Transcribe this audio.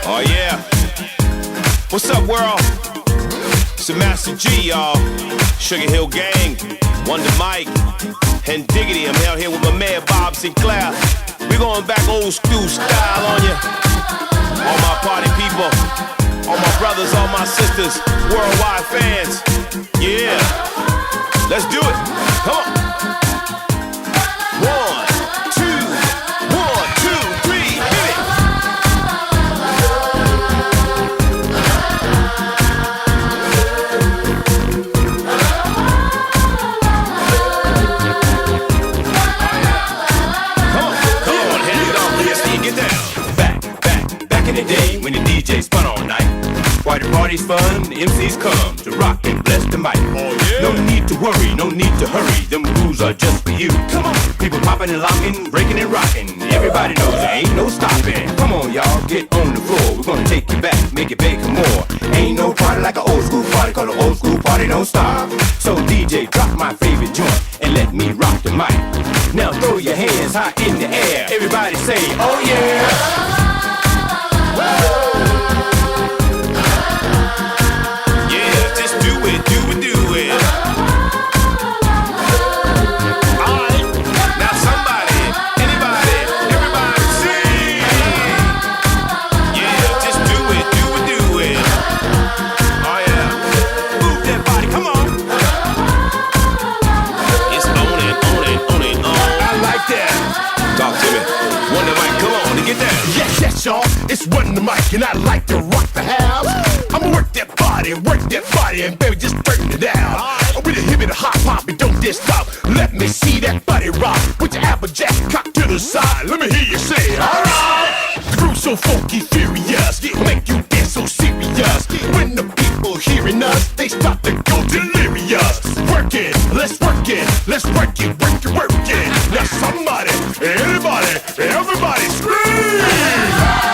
Oh yeah. What's up, world? It's the Master G, y'all. Sugar Hill Gang, Wonder Mike, and Diggity. I'm out here with my man Bob Sinclair. We going back old school style on you. All my party people, all my brothers, all my sisters, worldwide fans. Yeah. Let's do it. Come on. 1, 2, 1, 2, 3, hit it. Back in the day when the DJ spun all night. Why the party's fun, the MCs come to rock and bless the mic. Oh, yeah. No need to worry, no need to hurry. Them rules are just for you. Come on, people popping and locking, breaking and rocking. Everybody knows there ain't no stopping. Come on, y'all, get on the floor. We're gonna take you back, make it big and more. Ain't no party like an old school party, cause an old school party don't stop. So DJ, drop my favorite joint and let me rock the mic. Now throw your hands high in the air. Everybody say, oh yeah. Yeah, just do it. Alright, now somebody, anybody, everybody sing. Yeah, just do it. Oh yeah, move that body, come on. It's on it. I like that. Talk to me. Wonder Mike, come on, to get that. Yes, y'all, it's Wonder Mike, and I like to rock the house. I'ma work that body, and baby, just turn it down. With a hip and a hop, and don't just stop. Let me see that body rock. Put your applejack cock to the side. Let me hear you say it. Alright, the groove's so funky, furious, make you dance so serious. When the people hearing us, they start to go delirious. Work it, let's work it, work it. Now somebody, anybody, everybody scream!